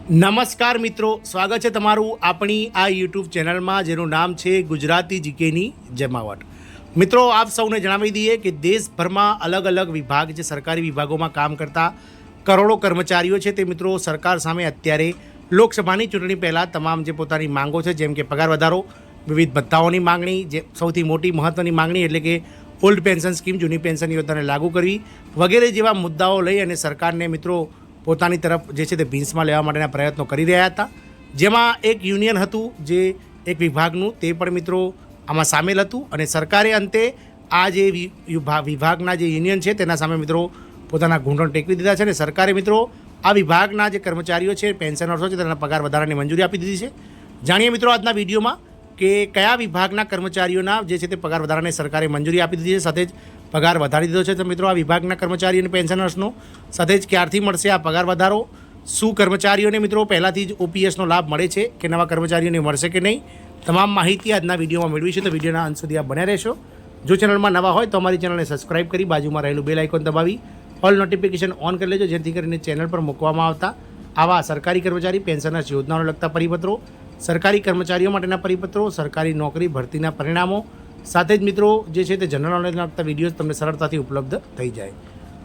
નમસ્કાર મિત્રો, સ્વાગત છે તમારું આપણી આ યુટ્યુબ ચેનલમાં જેનું નામ છે ગુજરાતી જીકેની જમાવટ। મિત્રો, આપ સૌને જણાવી દઈએ કે દેશભરમાં અલગ અલગ વિભાગ, જે સરકારી વિભાગોમાં કામ કરતા કરોડો કર્મચારીઓ છે, તે મિત્રો સરકાર સામે અત્યારે લોકસભાની ચૂંટણી પહેલાં તમામ જે પોતાની માંગો છે, જેમ કે પગાર વધારો, વિવિધ ભથ્થાઓની માંગણી, જે સૌથી મોટી મહત્ત્વની માંગણી એટલે કે ઓલ્ડ પેન્શન સ્કીમ, જૂની પેન્શન યોજનાને લાગુ કરવી વગેરે જેવા મુદ્દાઓ લઈ અને સરકારને મિત્રો પોતાની તરફ જે છે તે ભીંસમાં લેવા માટેના પ્રયત્નો કરી રહ્યા હતા। જેમાં એક યુનિયન હતું, જે એક વિભાગનું, તે પણ મિત્રો આમાં સામેલ હતું અને સરકારે અંતે આ જે વિભાગના જે યુનિયન છે તેના સામે મિત્રો પોતાના ઘૂંટણ ટેકવી દીધા છે અને સરકારે મિત્રો આ વિભાગના જે કર્મચારીઓ છે, પેન્શનર્સો છે, તેના પગાર વધારાની મંજૂરી આપી દીધી છે। જાણીએ મિત્રો આજના વિડીયોમાં કે કયા વિભાગના કર્મચારીઓના જે છે તે પગાર વધારાને સરકારે મંજૂરી આપી દીધી છે, સાથે જ પગાર વધારી દીધો છે। તો મિત્રો આ વિભાગના કર્મચારીઓ અને પેન્શનર્સનો સાથે જ ક્યારથી મળશે આ પગાર વધારો, શું કર્મચારીઓને મિત્રો પહેલાંથી જ ઓપીએસનો લાભ મળે છે કે નવા કર્મચારીઓને મળશે કે નહીં, તમામ માહિતી આજના વિડીયોમાં મેળવીશું। તો વિડીયોના અંત સુધી આપ બન્યા રહેશો। જો ચેનલમાં નવા હોય તો અમારી ચેનલને સબસ્ક્રાઇબ કરી બાજુમાં રહેલું બેલ આઇકોન દબાવી ઓલ નોટિફિકેશન ઓન કરી લેજો, જેથી કરીને ચેનલ પર મૂકવામાં આવતા આવા સરકારી કર્મચારી પેન્શનર્સ યોજનાઓને લગતા પરિપત્રો, સરકારી કર્મચારીઓ માટેના પરિપત્રો, સરકારી નોકરી ભરતીના પરિણામો, સાથે જ મિત્રો જે છે તે જનરલ નોલેજને લગતા વિડીયોઝ તમને સરળતાથી ઉપલબ્ધ થઈ જાય।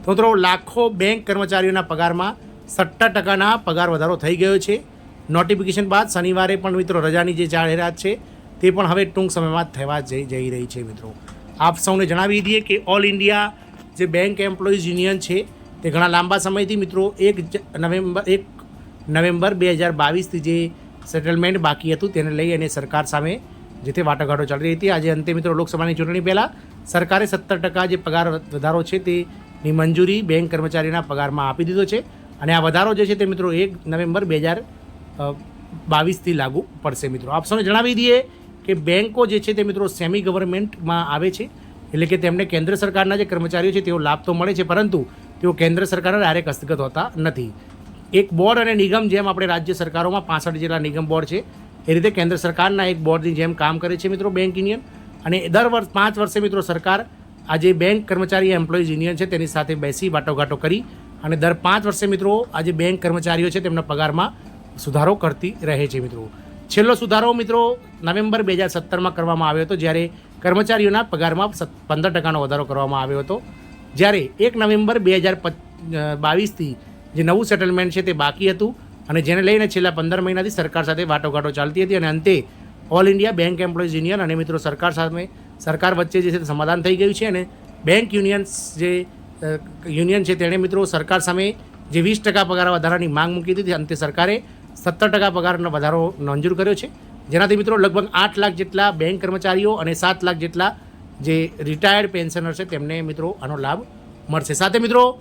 તો મિત્રો, લાખો બેંક કર્મચારીઓના પગારમાં 70% પગાર વધારો થઈ ગયો છે। નોટિફિકેશન બાદ શનિવારે પણ મિત્રો રજાની જે જાહેરાત છે તે પણ હવે ટૂંક સમયમાં થવા જઈ રહી છે। મિત્રો, આપ સૌને જણાવી દઈએ કે ઓલ ઇન્ડિયા જે બેંક એમ્પ્લોઈઝ યુનિયન છે તે ઘણા લાંબા સમયથી મિત્રો 1 નવેમ્બર 2022થી જે સેટલમેન્ટ બાકી હતું તેને લઈ અને સરકાર સામે જે તે વાટાઘાટો ચાલી રહી હતી। આજે અંતે મિત્રો લોકસભાની ચૂંટણી પહેલાં સરકારે 70% જે પગાર વધારો છે તેની મંજૂરી બેંક કર્મચારીના પગારમાં આપી દીધો છે અને આ વધારો જે છે તે મિત્રો 1 નવેમ્બર 2022થી લાગુ પડશે। મિત્રો, આપ સૌને જણાવી દઈએ કે બેંકો જે છે તે મિત્રો સેમી ગવર્મેન્ટમાં આવે છે, એટલે કે તેમને કેન્દ્ર સરકારના જે કર્મચારીઓ છે તેઓ લાભ તો મળે છે, પરંતુ તેઓ કેન્દ્ર સરકારના ડાયરેક્ટ હસ્તગત હોતા નથી। એક બોર્ડ અને નિગમ, જેમ આપણે રાજ્ય સરકારોમાં 65 જેટલા નિગમ બોર્ડ છે, એ રીતે કેન્દ્ર સરકારના એક બોર્ડની જેમ કામ કરે છે મિત્રો બેંક યુનિયન। અને દર 5 વર્ષે મિત્રો સરકાર આ જે બેંક કર્મચારી એમ્પ્લોઈઝ યુનિયન છે તેની સાથે બેસી વાટાઘાટો કરી અને દર 5 વર્ષે મિત્રો આ જે બેંક કર્મચારીઓ છે તેમના પગારમાં સુધારો કરતી રહે છે। મિત્રો, છેલ્લો સુધારો મિત્રો નવેમ્બર 2017માં કરવામાં આવ્યો હતો, જ્યારે કર્મચારીઓના પગારમાં 15%નો વધારો કરવામાં આવ્યો હતો। જ્યારે 1 નવેમ્બર 2022થી જે નવું સેટલમેન્ટ છે તે બાકી હતું અને જેને લઈને છેલ્લા 15 મહિનાથી સરકાર સાથે વાટાઘાટો ચાલતી હતી અને અંતે all India bank employees union અને મિત્રો સરકાર વચ્ચે જે છે તે સમાધાન થઈ ગયું છે અને બેંક યુનિયન છે તેણે મિત્રો સરકાર સામે જે 20% પગાર વધારાની માંગ મૂકી હતી, અંતે સરકારે 70% પગારનો વધારો મંજૂર કર્યો છે, જેનાથી મિત્રો લગભગ 8 લાખ જેટલા બેંક કર્મચારીઓ અને 7 લાખ જેટલા જે રિટાયર્ડ પેન્શનર છે તેમને મિત્રો આનો લાભ મળશે। સાથે મિત્રો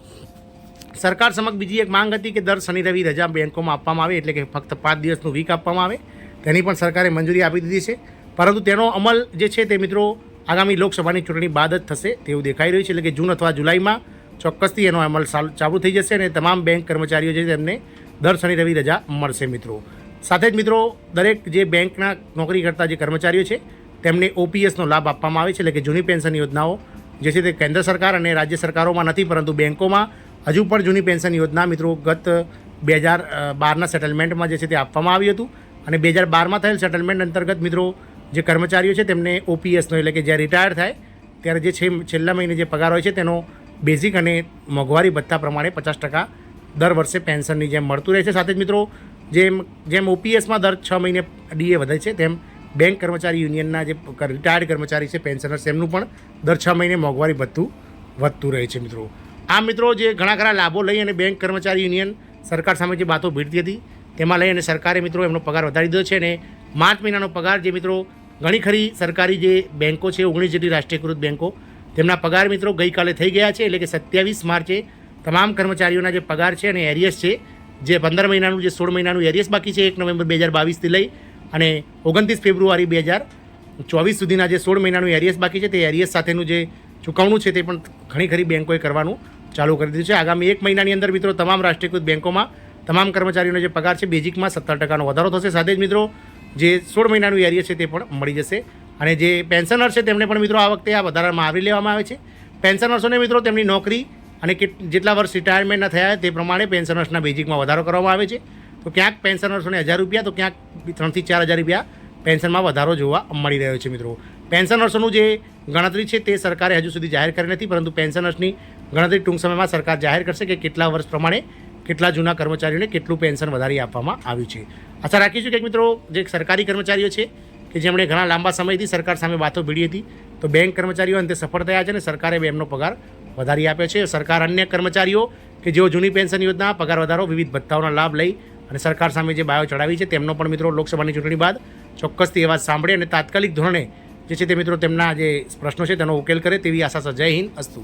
સરકાર સમક્ષ બીજી એક માંગ હતી કે દર શનિ રવિ રજા બેંકોમાં આપવામાં આવે, એટલે કે ફક્ત 5 દિવસનું વીક આપવામાં આવે, તેની પણ સરકારે મંજૂરી આપી દીધી છે, પરંતુ તેનો અમલ જે છે તે મિત્રો આગામી લોકસભાની ચૂંટણી બાદ જ થશે તેવું દેખાઈ રહ્યું છે, એટલે કે જૂન અથવા જુલાઈમાં ચોક્કસથી એનો અમલ ચાલુ થઈ જશે અને તમામ બેંક કર્મચારીઓ છે તેમને દર શનિ રવિ રજા મળશે। મિત્રો, સાથે જ મિત્રો દરેક જે બેંકના નોકરી કરતા જે કર્મચારીઓ છે તેમને ઓપીએસનો લાભ આપવામાં આવે છે, એટલે કે જૂની પેન્શન યોજનાઓ જે છે તે કેન્દ્ર સરકાર અને રાજ્ય સરકારોમાં નથી, પરંતુ બેંકોમાં હજુ પણ જૂની પેન્શન યોજના મિત્રો ગત 2012ના સેટલમેન્ટમાં જે છે તે આપવામાં આવ્યું હતું અને 2012માં થયેલ સેટલમેન્ટ અંતર્ગત મિત્રો જે કર્મચારીઓ છે તેમને ઓપીએસનો, એટલે કે જ્યારે રિટાયર થાય ત્યારે જે છેલ્લા મહિને જે પગાર હોય છે તેનો બેઝિક અને મોંઘવારી ભથ્થા પ્રમાણે 50% દર વર્ષે પેન્શનની જેમ મળતું રહે છે। સાથે જ મિત્રો જેમ ઓપીએસમાં દર 6 મહિને ડીએ વધે છે, તેમ બેંક કર્મચારી યુનિયનના જે રિટાયર્ડ કર્મચારી છે પેન્શનર્સ, એમનું પણ દર 6 મહિને મોંઘવારી ભથ્થું વધતું રહે છે। મિત્રો, આ મિત્રો જે ઘણા ખરા લાભો લઈ અને બેંક કર્મચારી યુનિયન સરકાર સામે જે વાતો ભીડતી હતી તેમાં લઈ અને સરકારે મિત્રો એમનો પગાર વધારી દીધો છે અને માર્ચ મહિનાનો પગાર જે મિત્રો ઘણી ખરી સરકારી જે બેંકો છે, 19 જેટલી રાષ્ટ્રીયકૃત બેંકો, તેમના પગાર મિત્રો ગઈકાલે થઈ ગયા છે, એટલે કે 27 માર્ચે તમામ કર્મચારીઓના જે પગાર છે અને એરિયસ છે, જે 15 મહિનાનું જે 16 મહિનાનું એરિયસ બાકી છે 1 નવેમ્બર 2022થી લઈ અને 29 ફેબ્રુઆરી 2024 સુધીના જે 16 મહિનાનું એરિયસ બાકી છે તે એરિયસ સાથેનું જે ચૂકવણું છે તે પણ ઘણી ખરી બેંકોએ કરવાનું ચાલુ કરી દીધું છે। આગામી 1 મહિનાની અંદર મિત્રો તમામ રાષ્ટ્રીયકૃત બેંકોમાં તમામ કર્મચારીઓનો જે પગાર છે બેઝિકમાં 70%નો વધારો થશે, સાથે જ મિત્રો જે 16 મહિનાનું એરિયસ છે તે પણ મળી જશે અને જે પેન્શનર છે તેમને પણ મિત્રો આ વખતે આ વધારામાં આવરી લેવામાં આવે છે। પેન્શનર્સોને મિત્રો તેમની નોકરી અને જેટલા વર્ષ રિટાયરમેન્ટના થયા તે પ્રમાણે પેન્શનર્સના બેઝિકમાં વધારો કરવામાં આવે છે તો ક્યાંક પેન્શનર્સોને 1000 રૂપિયા તો ક્યાંક 3 થી 4000 રૂપિયા પેન્શનમાં વધારો જોવા મળી રહ્યો છે મિત્રો. પેન્શનર્સોનું જે ગણતરી છે તે સરકારે હજુ સુધી જાહેર કરી નથી, પરંતુ પેન્શનર્સની ગણતરી ટૂંક સમયમાં સરકાર જાહેર કરશે કે કેટલા વર્ષ પ્રમાણે કેટલા જૂના કર્મચારીઓને કેટલું પેન્શન વધારી આપવામાં આવ્યું છે. આશા રાખીશું કે મિત્રો જે સરકારી કર્મચારીઓ છે કે જેમણે ઘણા લાંબા સમયથી સરકાર સામે વાતો ભીડી હતી, તો બેંક કર્મચારીઓ અંતે સફળ થયા છે અને સરકારે એમનો પગાર વધારી આપ્યો છે. સરકાર અન્ય કર્મચારીઓ કે જેઓ જૂની પેન્શન યોજના, પગાર વધારો, વિવિધ ભથ્થાઓના લાભ લઈ અને સરકાર સામે જે બાયો ચડાવી છે તેમનો પણ મિત્રો લોકસભાની ચૂંટણી બાદ ચોક્કસથી એ વાત સાંભળે અને તાત્કાલિક ધોરણે જે છે તે મિત્રો તેમના જે પ્રશ્નો છે તેનો ઉકેલ કરે તેવી આશા છે. જય હિન્દ, અસ્તુ.